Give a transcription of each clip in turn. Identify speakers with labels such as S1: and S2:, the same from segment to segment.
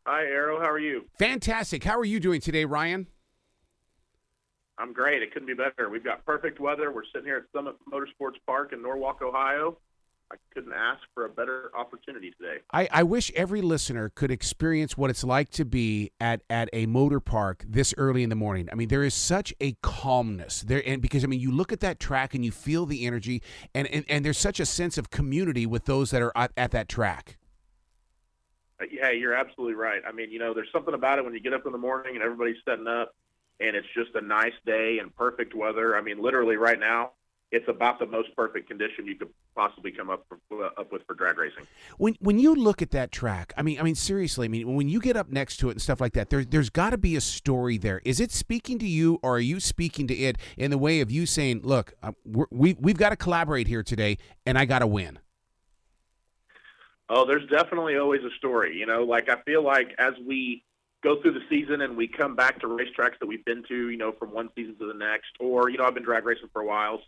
S1: Hi, Arrow. How are you?
S2: Fantastic. How are you doing today, Ryan?
S1: I'm great. It couldn't be better. We've got perfect weather. We're sitting here at Summit Motorsports Park in Norwalk, Ohio. I couldn't ask for a better opportunity today.
S2: I wish every listener could experience what it's like to be at a motor park this early in the morning. I mean, there is such a calmness there, and because I mean, you look at that track and you feel the energy, and there's such a sense of community with those that are at that track.
S1: Yeah, you're absolutely right. I mean, there's something about it when you get up in the morning and everybody's setting up, and it's just a nice day and perfect weather. I mean, literally right now, it's about the most perfect condition you could possibly come up with for drag racing.
S2: When you look at that track, I mean seriously, I mean when you get up next to it and stuff like that, there's got to be a story there. Is it speaking to you, or are you speaking to it in the way of you saying, "Look, we've got to collaborate here today, and I got to win"?
S1: Oh, there's definitely always a story. Like I feel like as we go through the season and we come back to racetracks that we've been to, from one season to the next, or, I've been drag racing for a while,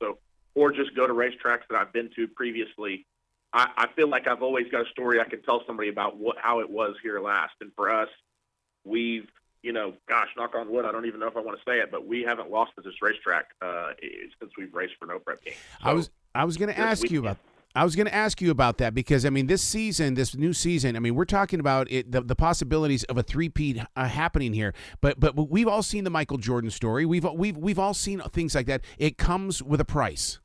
S1: or just go to racetracks that I've been to previously. I feel like I've always got a story I can tell somebody about how it was here last. And for us, we've, gosh, knock on wood, I don't even know if I want to say it, but we haven't lost at this racetrack since we've raced for No Prep Games. So
S2: I was going to ask you about. I was going to ask you about that because, I mean, this new season, I mean, we're talking about the possibilities of a three-peat happening here. But we've all seen the Michael Jordan story. We've all seen things like that. It comes with a price.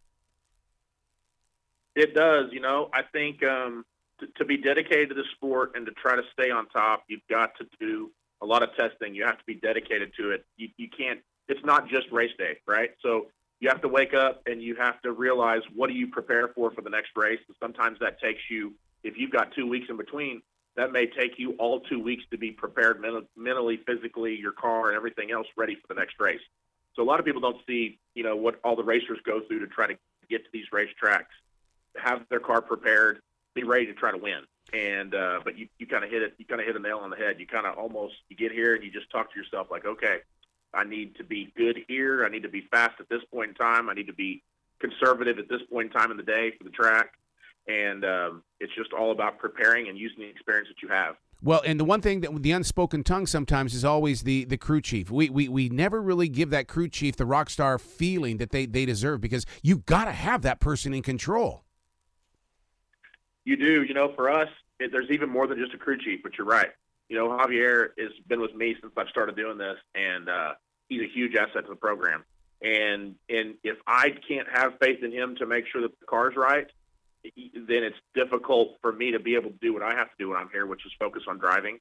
S1: It does. I think to be dedicated to the sport and to try to stay on top, you've got to do a lot of testing. You have to be dedicated to it. You can't – it's not just race day, right? So you have to wake up and you have to realize what do you prepare for the next race. And sometimes that takes you, if you've got 2 weeks in between, that may take you all 2 weeks to be prepared mentally, physically, your car and everything else ready for the next race. So a lot of people don't see, what all the racers go through to try to get to these racetracks, have their car prepared, be ready to try to win. And but you kind of hit it. You kind of hit a nail on the head. You kind of you get here and you just talk to yourself like, okay, I need to be good here. I need to be fast at this point in time. I need to be conservative at this point in time in the day for the track. And it's just all about preparing and using the experience that you have.
S2: Well, and the one thing that the unspoken tongue sometimes is always the crew chief. We never really give that crew chief the rock star feeling that they deserve, because you got to have that person in control.
S1: You do. For us, there's even more than just a crew chief, but you're right. Javier has been with me since I've started doing this, and he's a huge asset to the program. And if I can't have faith in him to make sure that the car's right, then it's difficult for me to be able to do what I have to do when I'm here, which is focus on driving.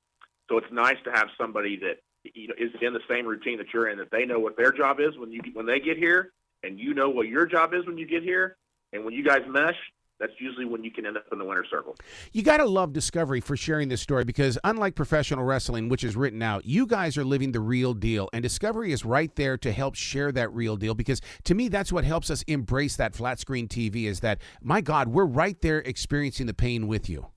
S1: So it's nice to have somebody that is in the same routine that you're in, that they know what their job is when they get here, and you know what your job is when you get here. And when you guys mesh, that's usually when you can end up in the winner's circle.
S2: You got to love Discovery for sharing this story, because unlike professional wrestling, which is written out, you guys are living the real deal, and Discovery is right there to help share that real deal, because to me, that's what helps us embrace that flat screen TV, is that, my God, we're right there experiencing the pain with you.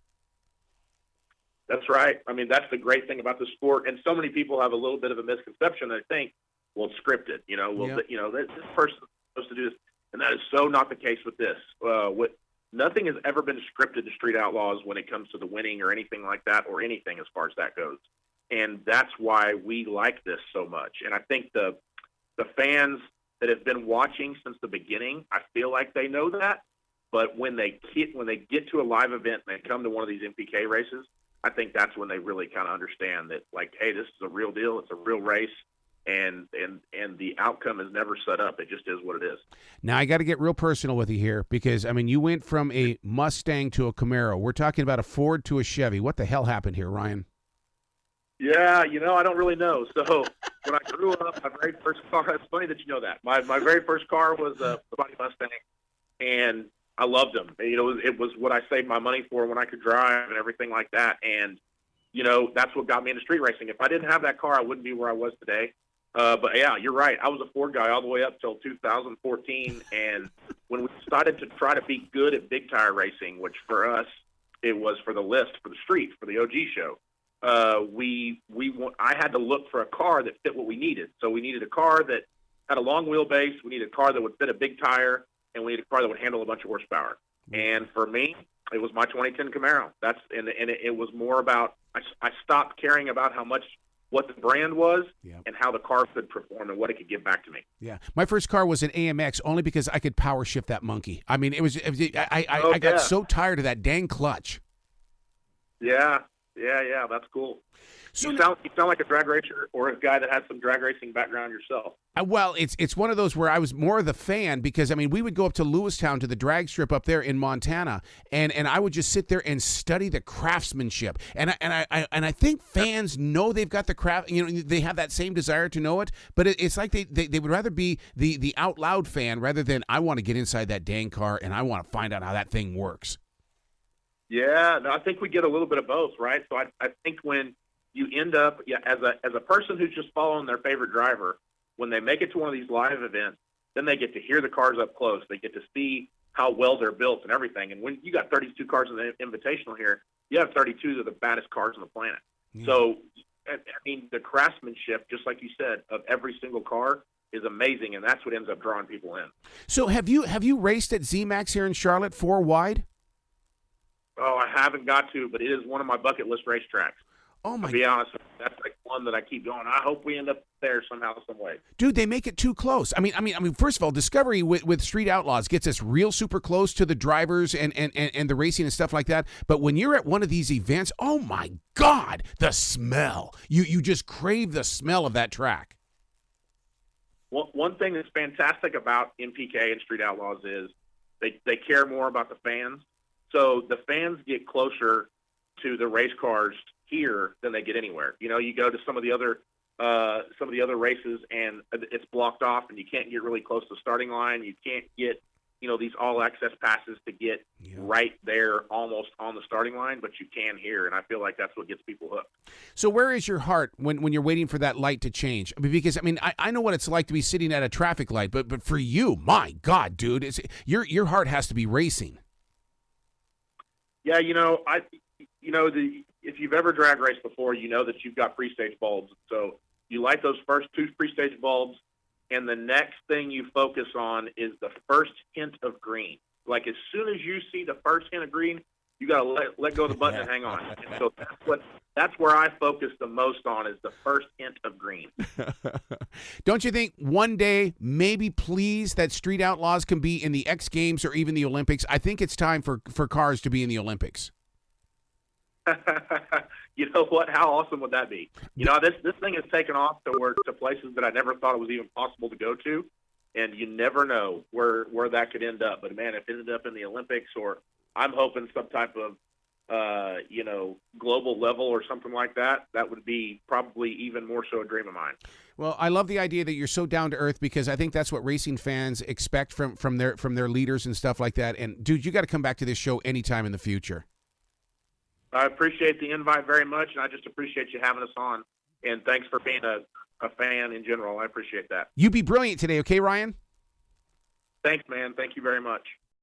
S1: That's right. I mean, that's the great thing about the sport, and so many people have a little bit of a misconception. They think, well, it's scripted. This person's supposed to do this, and that is so not the case with this. Nothing has ever been scripted to Street Outlaws when it comes to the winning or anything like that, or anything as far as that goes. And that's why we like this so much. And I think the fans that have been watching since the beginning, I feel like they know that. But when they get to a live event and they come to one of these MPK races, I think that's when they really kind of understand that, like, hey, this is a real deal. It's a real race. And the outcome is never set up. It just is what it is.
S2: Now, I got to get real personal with you here, because, I mean, you went from a Mustang to a Camaro. We're talking about a Ford to a Chevy. What the hell happened here, Ryan?
S1: Yeah, I don't really know. So when I grew up, my very first car, it's funny that you know that. My very first car was a body Mustang, and I loved them. It was what I saved my money for when I could drive and everything like that. And, that's what got me into street racing. If I didn't have that car, I wouldn't be where I was today. But yeah, you're right. I was a Ford guy all the way up till 2014. And when we decided to try to be good at big tire racing, which for us, it was for the list, for the street, for the OG show, I had to look for a car that fit what we needed. So we needed a car that had a long wheelbase. We needed a car that would fit a big tire, and we needed a car that would handle a bunch of horsepower. And for me, it was my 2010 Camaro. It was more about I stopped caring about what the brand was
S2: Yeah.
S1: and how the car could perform and what it could give back to me.
S2: Yeah, my first car was an AMX only because I could power shift that monkey. I mean, I
S1: Yeah.
S2: got so tired of that dang clutch.
S1: Yeah, that's cool.
S2: So
S1: you sound like a drag racer or a guy that has some drag racing background yourself.
S2: well, it's one of those where I was more of the fan because, I mean, we would go up to Lewistown to the drag strip up there in Montana, and I would just sit there and study the craftsmanship. And I think fans know they've got the craft, they have that same desire to know it, but it's like they would rather be the out loud fan rather than I want to get inside that dang car and I want to find out how that thing works.
S1: Yeah, no, I think we get a little bit of both, right? So I think when you end up, as a person who's just following their favorite driver, when they make it to one of these live events, then they get to hear the cars up close. They get to see how well they're built and everything. And when you got 32 cars in the Invitational here, you have 32 of the baddest cars on the planet. Yeah. So, I mean, the craftsmanship, just like you said, of every single car is amazing, and that's what ends up drawing people in.
S2: So have you raced at ZMAX here in Charlotte 4 wide?
S1: Oh, I haven't got to, but it is one of my bucket list racetracks.
S2: Oh my!
S1: To be honest, that's like one that I keep going. I hope we end up there somehow, some way.
S2: Dude, they make it too close. I mean, first of all, Discovery with Street Outlaws gets us real super close to the drivers and the racing and stuff like that. But when you're at one of these events, oh my God, the smell! You just crave the smell of that track.
S1: One thing that's fantastic about MPK and Street Outlaws is they care more about the fans. So the fans get closer to the race cars here than they get anywhere. You go to some of the other races and it's blocked off and you can't get really close to the starting line. You can't get, these all access passes to get right there almost on the starting line, but you can here. And I feel like that's what gets people hooked.
S2: So where is your heart when you're waiting for that light to change? Because I know what it's like to be sitting at a traffic light, but for you, my God, dude, your heart has to be racing.
S1: Yeah, if you've ever drag raced before, you know that you've got pre-stage bulbs. So you light those first 2 pre-stage bulbs, and the next thing you focus on is the first hint of green. Like as soon as you see the first hint of green, you got to let go of the button and hang on. And so that's where I focus the most on is the first hint of green.
S2: Don't you think one day, maybe please, that Street Outlaws can be in the X Games or even the Olympics? I think it's time for cars to be in the Olympics.
S1: You know what? How awesome would that be? This thing has taken off to places that I never thought it was even possible to go to, and you never know where that could end up. But man, if it ended up in the Olympics, or I'm hoping some type of global level or something like that, that would be probably even more so a dream of mine.
S2: Well, I love the idea that you're so down to earth because I think that's what racing fans expect from their leaders and stuff like that. And dude, you got to come back to this show anytime in the future.
S1: I appreciate the invite very much, and I just appreciate you having us on. And thanks for being a fan in general. I appreciate that.
S2: You be brilliant today, okay, Ryan?
S1: Thanks, man. Thank you very much.